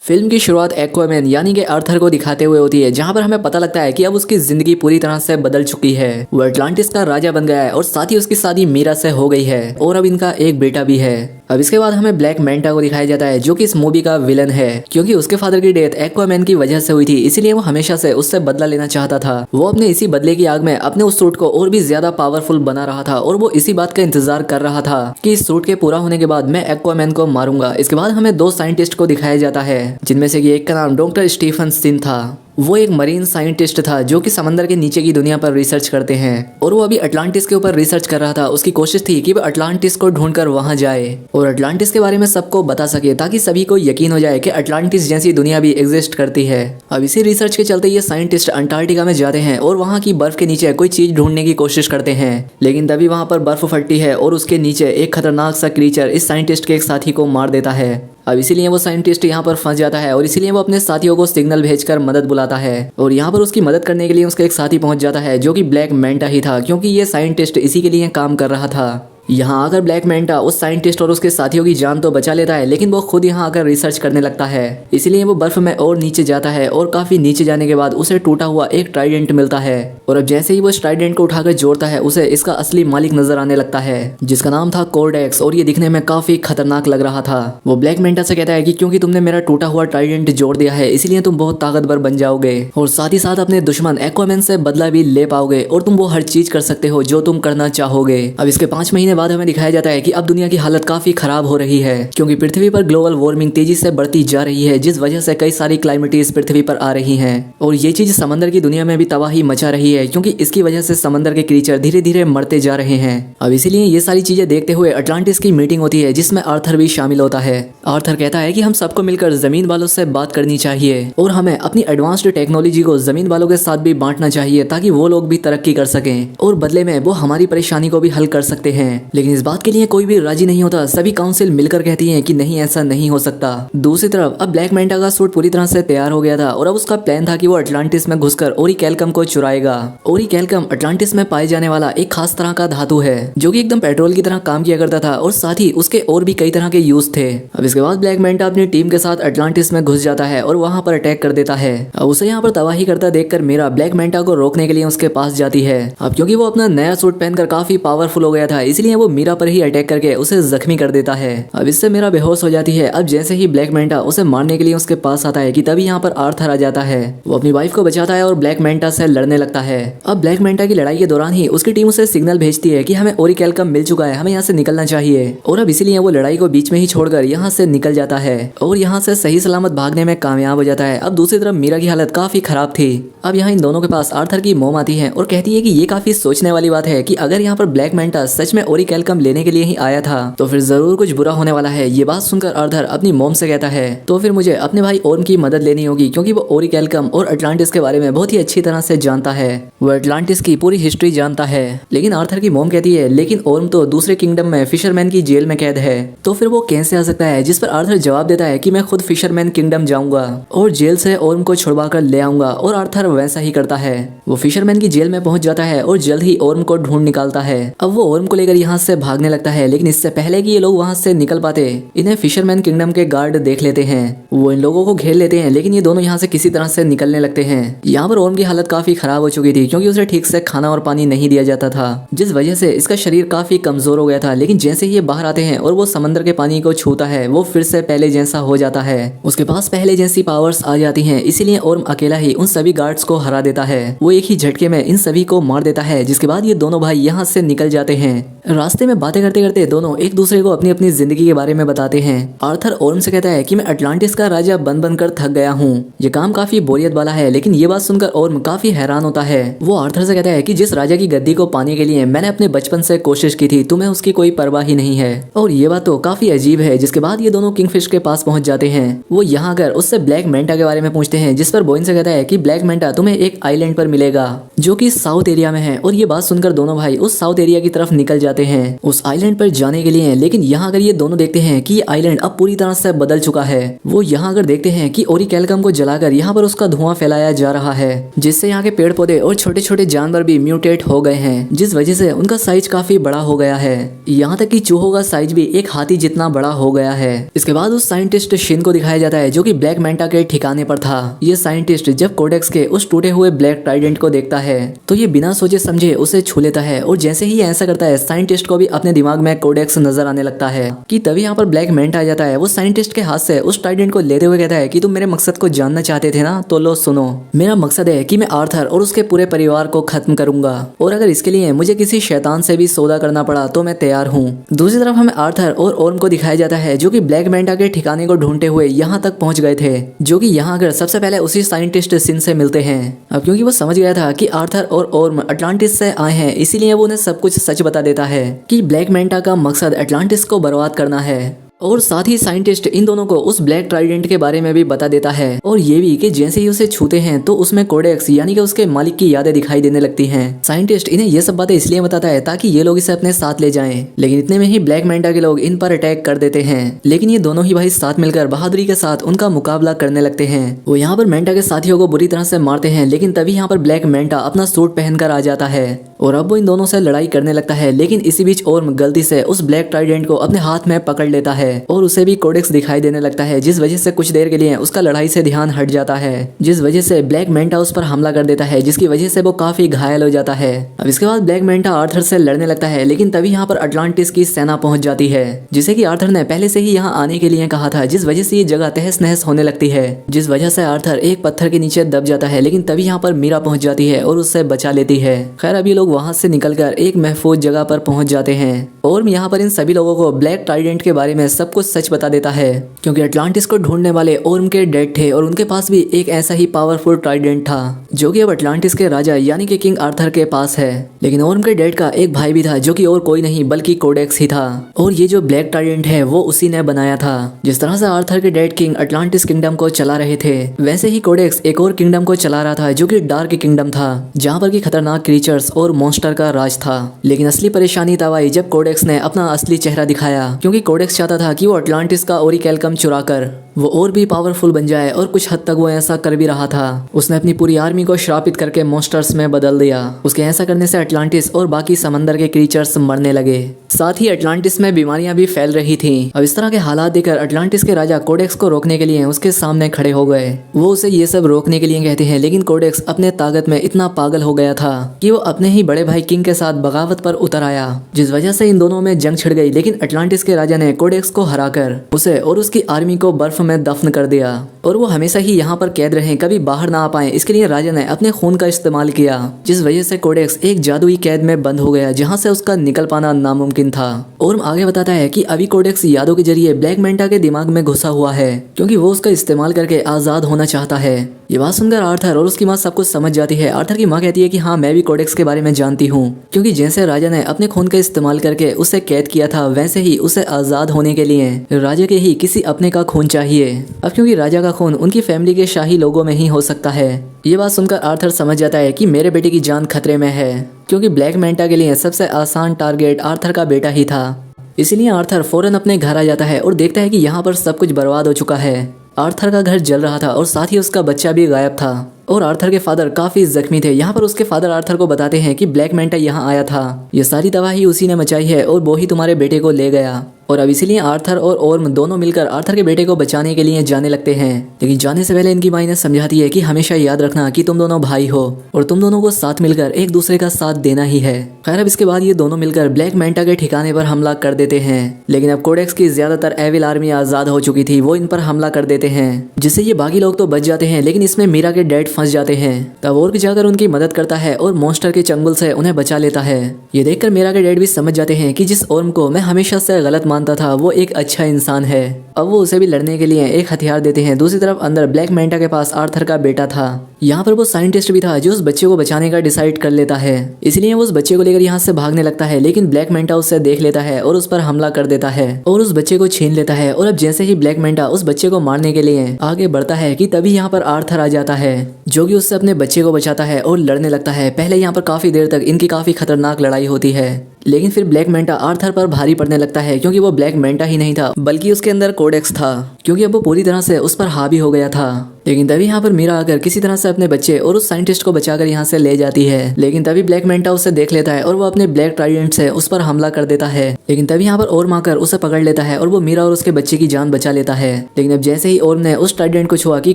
Film की शुरुआत Aquaman यानी कि आर्थर को दिखाते हुए होती है, जहां पर हमें पता लगता है कि अब उसकी जिंदगी पूरी तरह से बदल चुकी है। वो अटलांटिस का राजा बन गया है और साथ ही उसकी शादी मीरा से हो गई है और अब इनका एक बेटा भी है। अब इसके बाद हमें ब्लैक मैंटा को दिखाया जाता है, जो कि इस मूवी का विलन है, क्योंकि उसके फादर की डेथ एक्वामैन की वजह से हुई थी, इसीलिए वो हमेशा से उससे बदला लेना चाहता था। वो अपने इसी बदले की आग में अपने उस सूट को और भी ज्यादा पावरफुल बना रहा था और वो इसी बात का इंतजार कर रहा था कि इस सूट के पूरा होने के बाद मैं एक्वामैन को मारूंगा। इसके बाद हमें दो साइंटिस्ट को दिखाया जाता है, जिनमें से एक का नाम डॉक्टर स्टीफन सिन था। वो एक मरीन साइंटिस्ट था जो कि समंदर के नीचे की दुनिया पर रिसर्च करते हैं और वो अभी अटलांटिस के ऊपर रिसर्च कर रहा था। उसकी कोशिश थी कि वो अटलांटिस को ढूंढकर वहां जाए और अटलांटिस के बारे में सबको बता सके, ताकि सभी को यकीन हो जाए कि अटलांटिस जैसी दुनिया भी एग्जिस्ट करती है। अब इसी रिसर्च के चलते ये साइंटिस्ट अंटार्कटिका में जाते हैं और वहाँ की बर्फ के नीचे कोई चीज ढूंढने की कोशिश करते हैं, लेकिन तभी वहाँ पर बर्फ फटती है और उसके नीचे एक खतरनाक सा क्रीचर इस साइंटिस्ट के एक साथी को मार देता है। अब इसीलिए वो साइंटिस्ट यहाँ पर फंस जाता है और इसीलिए वो अपने साथियों को सिग्नल भेजकर मदद बुलाता है और यहाँ पर उसकी मदद करने के लिए उसका एक साथी पहुंच जाता है, जो कि ब्लैक मैंटा ही था, क्योंकि ये साइंटिस्ट इसी के लिए काम कर रहा था। यहाँ आकर ब्लैक मैंटा उस साइंटिस्ट और उसके साथियों की जान तो बचा लेता है, लेकिन वो खुद यहाँ आकर रिसर्च करने लगता है। इसीलिए वो बर्फ में और नीचे जाता है और काफी नीचे जाने के बाद उसे टूटा हुआ एक ट्राइडेंट मिलता है और अब जैसे ही वो इस ट्राइडेंट को उठाकर जोड़ता है, उसे इसका असली मालिक नजर आने लगता है, जिसका नाम था कोर्डेक्स और ये दिखने में काफी खतरनाक लग रहा था। वो ब्लैक मैंटा से कहता है कि क्योंकि तुमने मेरा टूटा हुआ ट्राइडेंट जोड़ दिया है, इसीलिए तुम बहुत ताकतवर बन जाओगे और साथ ही साथ अपने दुश्मन एक्वामैन से बदला भी ले पाओगे और तुम वो हर चीज कर सकते हो जो तुम करना चाहोगे। अब इसके 5 महीने बाद हमें दिखाया जाता है कि अब दुनिया की हालत काफी खराब हो रही है, क्योंकि पृथ्वी पर ग्लोबल वार्मिंग तेजी से बढ़ती जा रही है, जिस वजह से कई सारी क्लाइमेटीज पृथ्वी पर आ रही हैं और ये चीज समंदर की दुनिया में भी तबाही मचा रही है, क्योंकि इसकी वजह से समंदर के क्रीचर धीरे धीरे मरते जा रहे हैं। अब इसीलिए ये सारी चीजें देखते हुए अटलांटिस की मीटिंग होती है, जिसमें आर्थर भी शामिल होता है। आर्थर कहता है कि हम सबको मिलकर जमीन वालों से बात करनी चाहिए और हमें अपनी एडवांस्ड टेक्नोलॉजी को जमीन वालों के साथ भी बांटना चाहिए, ताकि वो लोग भी तरक्की कर सकें और बदले में वो हमारी परेशानी को भी हल कर सकते हैं। लेकिन इस बात के लिए कोई भी राजी नहीं होता। सभी काउंसिल मिलकर कहती है कि नहीं, ऐसा नहीं हो सकता। दूसरी तरफ अब ब्लैक मैंटा का सूट पूरी तरह से तैयार हो गया था और अब उसका प्लान था कि वो अटलांटिस में घुसकर ओरिकैल्कम को चुराएगा। ओरिकैल्कम अटलांटिस में पाए जाने वाला एक खास तरह का धातु है, जो कि एकदम पेट्रोल की तरह काम किया करता था और साथ ही उसके और भी कई तरह के यूज थे। अब इसके बाद ब्लैक मैंटा अपनी टीम के साथ अटलांटिस में घुस जाता है और वहां पर अटैक कर देता है। अब उसे यहाँ पर तबाही करता देखकर मीरा ब्लैक मैंटा को रोकने के लिए उसके पास जाती है। अब क्योंकि वो अपना नया सूट पहनकर काफी पावरफुल हो गया था, इसलिए वो मीरा पर ही अटैक करके उसे जख्मी कर देता है। अब इससे मीरा बेहोश हो जाती है। अब जैसे ही ब्लैक मैंटा उसे मारने के लिए उसके पास आता है कि तभी यहाँ पर आर्थर आ जाता है। वो अपनी वाइफ को बचाता है और ब्लैक मैंटा से लड़ने लगता है। अब ब्लैक मैंटा की लड़ाई के दौरान ही उसकी टीम उसे सिग्नल भेजती है कि हमें ओरिकैल्कम मिल चुका है, हमें यहाँ से निकलना चाहिए और अब इसीलिए वो लड़ाई को बीच में ही छोड़कर यहाँ से निकल जाता है और यहाँ से सही सलामत भागने में कामयाब हो जाता है। अब दूसरी तरफ मीरा की हालत काफी खराब थी। अब यहाँ इन दोनों के पास आर्थर की मोम आती है और कहती है कि ये काफी सोचने वाली बात है कि अगर यहाँ पर ब्लैक मैंटा सच में ओरिकैल्कम लेने के लिए ही आया था तो फिर जरूर कुछ बुरा होने वाला है। ये बात सुनकर आर्थर अपनी मोम से कहता है तो फिर मुझे अपने भाई ओर्म की मदद लेनी होगी, क्योंकि वो ओरिकैल्कम और अटलांटिस के बारे में बहुत ही अच्छी तरह से जानता है। वो अटलांटिस की पूरी हिस्ट्री जानता है। लेकिन आर्थर की मोम कहती है लेकिन ओर्म तो दूसरे किंगडम में फिशरमैन की जेल में कैद है, तो फिर वो कैसे आ सकता है। जिस पर आर्थर जवाब देता है कि मैं खुद फिशरमैन किंगडम जाऊंगा और जेल से ओर्म को छुड़वा कर ले आऊंगा और आर्थर वैसा ही करता है। वो फिशरमैन की जेल में पहुंच जाता है और जल्द ही ओर्म को ढूंढ निकालता है। अब वो ओर्म को लेकर यहाँ से भागने लगता है, लेकिन इससे पहले कि ये लोग वहाँ से निकल पाते इन्हें फिशरमैन किंगडम के गार्ड देख लेते हैं। वो इन लोगों को घेर लेते हैं, लेकिन ये दोनों यहाँ से किसी तरह से निकलने लगते हैं। यहाँ पर ओर्म की हालत काफी खराब हो चुकी थी, क्योंकि उसे ठीक से खाना और पानी नहीं दिया जाता था, जिस वजह से इसका शरीर काफी कमजोर हो गया था। लेकिन जैसे ही ये बाहर आते हैं और वो समंदर के पानी को छूता है, वो फिर से पहले जैसा हो जाता है। उसके पास पहले जैसी पावर्स आ जाती हैं, इसीलिए ओर्म अकेला ही उन सभी गार्ड्स को हरा देता है। वो एक ही झटके में इन सभी को मार देता है, जिसके बाद ये दोनों भाई यहाँ से निकल जाते हैं। रास्ते में बातें करते करते दोनों एक दूसरे को अपनी अपनी जिंदगी के बारे में बताते हैं। आर्थर ओर्म से कहता है कि मैं अटलांटिस का राजा बन बनकर थक गया हूँ, ये काम काफी बोरियत वाला है। लेकिन ये बात सुनकर ओर्म काफी हैरान होता है। वो आर्थर से कहता है कि जिस राजा की गद्दी को पाने के लिए मैंने अपने बचपन से कोशिश की थी, तुम्हें उसकी कोई परवाह ही नहीं है। और ये बात तो काफी अजीब है। जिसके बाद ये दोनों किंगफिश के पास पहुंच जाते हैं। वो यहाँ आकर उससे ब्लैक मैंटा के बारे में पूछते हैं, जिस पर बोइन से कहता है कि ब्लैक मैंटा तुम्हें एक आइलैंड पर मिलेगा जो कि साउथ एरिया में है। और ये बात सुनकर दोनों भाई उस साउथ एरिया की तरफ निकल जाते हैं उस आइलैंड पर जाने के लिए। लेकिन यहाँ अगर ये दोनों देखते हैं कि ये आइलैंड अब पूरी तरह से बदल चुका है। वो यहाँ अगर देखते हैं कि ओरिकेलकम को जलाकर यहाँ पर उसका धुआं फैलाया जा रहा है, जिससे यहाँ के पेड़ पौधे और छोटे छोटे जानवर भी म्यूटेट हो गए हैं, जिस वजह से उनका साइज काफी बड़ा हो गया है। यहाँ तक कि चूहों का साइज भी एक हाथी जितना बड़ा हो गया है। इसके बाद उस साइंटिस्ट शिन को दिखाया जाता है जो कि ब्लैक मैंटा के ठिकाने पर था। ये साइंटिस्ट जब कोडेक्स के उस टूटे हुए ब्लैक ट्राइडेंट को देखता है तो ये बिना सोचे समझे उसे छू लेता है, और जैसे ही ऐसा करता है साइंटिस्ट को भी अपने दिमाग में कोडेक्स नजर आने लगता है कि तभी यहाँ पर ब्लैक मैंटा आ जाता है। वो साइंटिस्ट के हाथ से उस ट्राइडेंट को लेते हुए कहता है कि तुम मेरे मकसद को जानना चाहते थे ना, तो लो सुनो, मेरा मकसद है कि मैं आर्थर और उसके पूरे परिवार को खत्म करूंगा, और अगर इसके लिए मुझे किसी शैतान से भी सौदा करना पड़ा तो मैं तैयार हूँ। दूसरी तरफ हमें आर्थर और ओर्म को दिखाया जाता है जो कि ब्लैक मैंटा के ठिकाने को ढूंढते हुए यहाँ तक पहुंच गए थे, जो कि यहाँ आकर सबसे पहले उसी साइंटिस्ट सिन से मिलते हैं। अब क्योंकि वो समझ गया था कि आर्थर और ओर्म अटलांटिस से आए हैं, इसीलिए वो उन्हें सब कुछ सच बता देता है कि ब्लैक मैंटा का मकसद अटलांटिस को बर्बाद करना है। और साथ ही साइंटिस्ट इन दोनों को उस ब्लैक ट्राइडेंट के बारे में भी बता देता है, और ये भी कि जैसे ही उसे छूते हैं तो उसमें कोडेक्स यानी कि उसके मालिक की यादें दिखाई देने लगती हैं। साइंटिस्ट इन्हें ये सब बातें इसलिए बताता है ताकि ये लोग इसे अपने साथ ले जाएं, लेकिन इतने में ही ब्लैक मैंटा के लोग इन पर अटैक कर देते हैं। लेकिन ये दोनों ही भाई साथ मिलकर बहादुरी के साथ उनका मुकाबला करने लगते हैं। वो यहाँ पर मैंटा के साथियों को बुरी तरह से मारते हैं, लेकिन तभी यहाँ पर ब्लैक मैंटा अपना सूट पहनकर आ जाता है और अब वो इन दोनों से लड़ाई करने लगता है। लेकिन इसी बीच ओर्म गलती से उस ब्लैक ट्राइडेंट को अपने हाथ में पकड़ लेता है और उसे भी कोडेक्स दिखाई देने लगता है, जिस वजह से कुछ देर के लिए उसका लड़ाई से ध्यान हट जाता है, जिस वजह से ब्लैक मैंटा उस पर हमला कर देता है, जिसकी वजह से वो काफी घायल हो जाता है। अब इसके बाद ब्लैक मैंटा आर्थर से लड़ने लगता है, लेकिन तभी यहाँ पर अटलांटिस की सेना पहुंच जाती है, जिसे कि आर्थर ने पहले से ही यहाँ आने के लिए कहा था, जिस वजह से ये जगह तहस नहस होने लगती है, जिस वजह से आर्थर एक पत्थर के नीचे दब जाता है। लेकिन तभी यहाँ पर मीरा पहुंच जाती है और उससे बचा लेती है। खैर अभी लोग वहां से निकलकर एक महफूज जगह पर पहुंच जाते हैं और यहाँ पर इन सभी लोगों को ब्लैक ट्राइडेंट के बारे में सब कुछ सच बता देता है, क्योंकि अटलांटिस को ढूंढने वाले ओर्म के डेड थे और उनके पास भी एक ऐसा ही पावरफुल ट्राइडेंट था जो कि अब अटलांटिस के राजा यानी कि किंग आर्थर के पास है। लेकिन ओर्म के डेड का एक भाई भी था जो कि और कोई नहीं बल्कि कोडेक्स ही था, और ये जो ब्लैक ट्राइडेंट है वो उसी ने बनाया था। जिस तरह से आर्थर के डेड किंग अटलांटिस किंगडम को चला रहे थे, वैसे ही कोडेक्स एक और किंगडम को चला रहा था जो कि डार्क किंगडम था, जहाँ पर की खतरनाक क्रीचर्स और मॉन्स्टर का राज था। लेकिन असली परेशानी तब आई जब कोडेक्स ने अपना असली चेहरा दिखाया, क्योंकि कोडेक्स चाहता था कि वो अटलांटिस का ओरिकेलकम चुराकर वो और भी पावरफुल बन जाए, और कुछ हद तक वो ऐसा कर भी रहा था। उसने अपनी पूरी आर्मी को श्रापित करके मॉन्स्टर्स में बदल दिया। उसके ऐसा करने से अटलांटिस और बाकी समंदर के क्रीचर्स मरने लगे, साथ ही अटलांटिस में बीमारियां भी फैल रही थीं। अब इस तरह के हालात देखकर अटलांटिस के राजा कोडेक्स को रोकने के लिए उसके सामने खड़े हो गए। वो उसे ये सब रोकने के लिए कहते हैं, लेकिन कोडेक्स अपने ताकत में इतना पागल हो गया था कि वो अपने ही बड़े भाई किंग के साथ बगावत पर उतर आया, जिस वजह से इन दोनों में जंग छिड़ गई। लेकिन अटलांटिस के राजा ने कोडेक्स को हराकर उसे और उसकी आर्मी को बर्फ में दफन कर दिया, और वो हमेशा ही यहाँ पर कैद रहे, कभी बाहर ना आ पाए। इसके लिए राजा ने अपने खून का इस्तेमाल किया, जिस वजह से कोडेक्स एक जादुई कैद में बंद हो गया, जहाँ से उसका निकल पाना नामुमकिन था। और आगे बताता है कि अभी कोडेक्स यादों के जरिए ब्लैक मैंटा के दिमाग में घुसा हुआ है, क्योंकि वो उसका इस्तेमाल करके आजाद होना चाहता है। ये बात सुनकर आर्थर और उसकी माँ सब कुछ समझ जाती है। आर्थर की माँ कहती है कि हाँ, मैं भी कोडेक्स के बारे में जानती हूँ, क्योंकि जैसे राजा ने अपने खून का इस्तेमाल करके उसे कैद किया था, वैसे ही उसे आजाद होने के लिए राजा के ही किसी अपने का खून चाहिए। अब क्योंकि राजा का खून उनकी फैमिली के शाही लोगों में ही हो सकता है। ये बात सुनकर आर्थर समझ जाता है कि मेरे बेटे की जान खतरे में है, क्योंकि ब्लैक मैंटा के लिए सबसे आसान टारगेट आर्थर का बेटा ही था। इसलिए आर्थर फौरन अपने घर आ जाता है और देखता है कि यहाँ पर सब कुछ बर्बाद हो चुका है। आर्थर का घर जल रहा था और साथ ही उसका बच्चा भी गायब था, और आर्थर के फादर काफी जख्मी थे। यहाँ पर उसके फादर आर्थर को बताते हैं कि ब्लैक मैंटा यहाँ आया था, ये सारी तबाही उसी ने मचाई है और वो ही तुम्हारे बेटे को ले गया। और अब इसीलिए आर्थर और ओर्म दोनों मिलकर आर्थर के बेटे को बचाने के लिए जाने लगते हैं। लेकिन जाने से पहले इनकी माँ इन्हें समझाती है कि हमेशा याद रखना कि तुम दोनों भाई हो और तुम दोनों को साथ मिलकर एक दूसरे का साथ देना ही है। खैर अब इसके बाद ये दोनों मिलकर ब्लैक मैंटा के ठिकाने पर हमला कर देते हैं। लेकिन अब कोडेक्स की ज्यादातर एविल आर्मी आजाद हो चुकी थी, वो इन पर हमला कर देते हैं, जिससे ये बाकी लोग तो बच जाते हैं, लेकिन इसमें मीरा के डैड फंस जाते हैं। तब ओर्क जाकर उनकी मदद करता है और मॉन्स्टर के चंगुल से उन्हें बचा लेता है। ये देखकर मीरा के डैड भी समझ जाते हैं कि जिस ओर्म को मैं हमेशा से गलत मानता था, वो एक अच्छा इंसान है। अब वो उसे भी लड़ने के लिए एक हथियार देते हैं। दूसरी तरफ अंदर ब्लैक मैंटा के पास आर्थर का बेटा था। यहाँ पर वो साइंटिस्ट भी था जो उस बच्चे को बचाने का डिसाइड कर लेता है, इसलिए वो उस बच्चे को लेकर यहाँ से भागने लगता है। लेकिन ब्लैक मैंटा उससे देख लेता है और उस पर हमला कर देता है और उस बच्चे को छीन लेता है। और अब जैसे ही ब्लैक मैंटा उस बच्चे को मारने के लिए आगे बढ़ता है कि तभी यहाँ पर आर्थर आ जाता है, जो कि उससे अपने बच्चे को बचाता है और लड़ने लगता है। पहले यहाँ पर काफी देर तक इनकी काफी खतरनाक लड़ाई होती है, लेकिन फिर ब्लैक मेंटा आर्थर पर भारी पड़ने लगता है क्योंकि वो ब्लैक मेंटा ही नहीं था बल्कि उसके अंदर कोडेक्स था, क्योंकि अब वो पूरी तरह से उस पर हावी हो गया था। लेकिन तभी यहाँ पर मीरा आकर किसी तरह से अपने बच्चे और उस साइंटिस्ट को बचाकर यहाँ से ले जाती है। लेकिन तभी ब्लैक मेंटा उसे देख लेता है और वो अपने ब्लैक ट्राइडेंट से उस पर हमला कर देता है। लेकिन तभी यहाँ पर ओर्म आकर उसे पकड़ लेता है और वो मीरा और उसके बच्चे की जान बचा लेता है। लेकिन अब जैसे ही ओर्म ने उस ट्राइडेंट को छुआ कि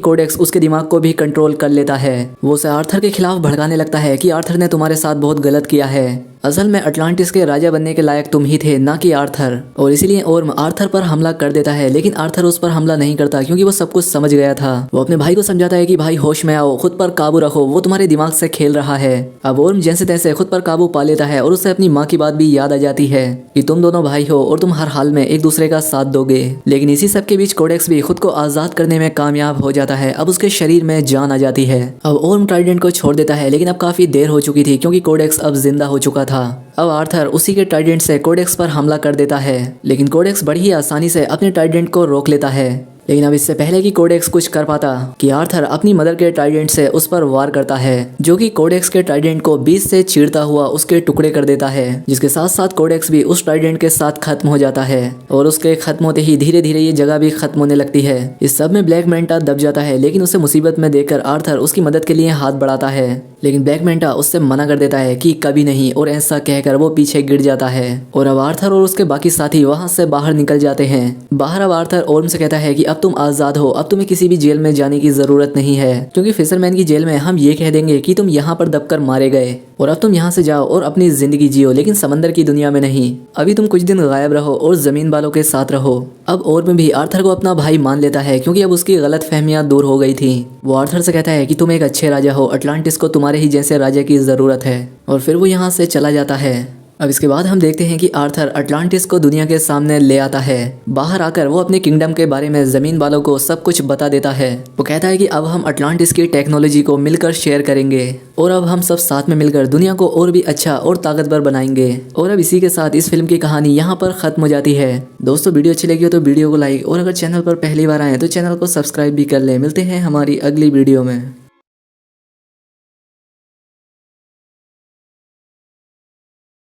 कोडेक्स उसके दिमाग को भी कंट्रोल कर लेता है। वो उसे आर्थर के खिलाफ भड़काने लगता है कि आर्थर ने तुम्हारे साथ बहुत गलत किया है, असल में अटलांटिस के राजा बनने के लायक तुम ही थे, ना कि आर्थर। और इसीलिए ओर्म आर्थर पर हमला कर देता है। लेकिन आर्थर उस पर हमला नहीं करता क्योंकि वो सब कुछ समझ गया था। वो अपने भाई को समझाता है कि भाई होश में आओ, खुद पर काबू रखो, वो तुम्हारे दिमाग से खेल रहा है। अब ओर्म जैसे तैसे खुद पर काबू पा लेता है और उसे अपनी माँ की बात भी याद आ जाती है कि तुम दोनों भाई हो और तुम हर हाल में एक दूसरे का साथ दोगे। लेकिन इसी सब के बीच कोडेक्स भी खुद को आजाद करने में कामयाब हो जाता है। अब उसके शरीर में जान आ जाती है। अब ओर्म ट्राइडेंट को छोड़ देता है, लेकिन अब काफी देर हो चुकी थी क्योंकि कोडेक्स अब जिंदा हो चुका था। अब आर्थर उसी के ट्राइडेंट से कोडेक्स पर हमला कर देता है, लेकिन कोडेक्स बड़ी ही आसानी से अपने ट्राइडेंट को रोक लेता है। लेकिन अब इससे पहले कि कोडेक्स कुछ कर पाता कि आर्थर अपनी मदर के ट्राइडेंट से उस पर वार करता है, जो कि कोडेक्स के ट्राइडेंट को बीच से चीरता हुआ उसके टुकड़े कर देता है, जिसके साथ साथ कोडेक्स भी उस ट्राइडेंट के साथ खत्म हो जाता है। और उसके खत्म होते ही धीरे धीरे ये जगह भी खत्म होने लगती है। इस सब में ब्लैक मेंटा दब जाता है, लेकिन उसे मुसीबत में देखकर आर्थर उसकी मदद के लिए हाथ बढ़ाता है। लेकिन ब्लैक मेंटा उससे मना कर देता है कि कभी नहीं, और ऐसा कहकर वो पीछे गिर जाता है। और अब आर्थर और उसके बाकी साथी वहां से बाहर निकल जाते हैं। बाहर अब आर्थर ओर्म से कहता है कि अब तुम आजाद हो, अब तुम्हें किसी भी जेल में जाने की जरूरत नहीं है, क्योंकि फिशरमैन की जेल में हम ये कह देंगे कि तुम यहाँ पर दबकर मारे गए और अब तुम यहाँ से जाओ और अपनी जिंदगी जियो, लेकिन समंदर की दुनिया में नहीं। अभी तुम कुछ दिन गायब रहो और जमीन वालों के साथ रहो। अब ओर्म भी आर्थर को अपना भाई मान लेता है क्योंकि अब उसकी गलत फहमियां दूर हो गई थी। वो आर्थर से कहता है कि तुम एक अच्छे राजा हो, अटलांटिस को तुम्हारे ही जैसे राजा की जरूरत है, और फिर वो यहाँ से चला जाता है। अब इसके बाद हम देखते हैं कि आर्थर अटलांटिस को दुनिया के सामने ले आता है। बाहर आकर वो अपने किंगडम के बारे में जमीन वालों को सब कुछ बता देता है। वो कहता है कि अब हम अटलांटिस की टेक्नोलॉजी को मिलकर शेयर करेंगे और अब हम सब साथ में मिलकर दुनिया को और भी अच्छा और ताकतवर बनाएंगे। और अब इसी के साथ इस फिल्म की कहानी यहाँ पर खत्म हो जाती है। दोस्तों, वीडियो अच्छी लगी हो तो वीडियो को लाइक, और अगर चैनल पर पहली बार आए तो चैनल को सब्सक्राइब भी कर ले। मिलते हैं हमारी अगली वीडियो में।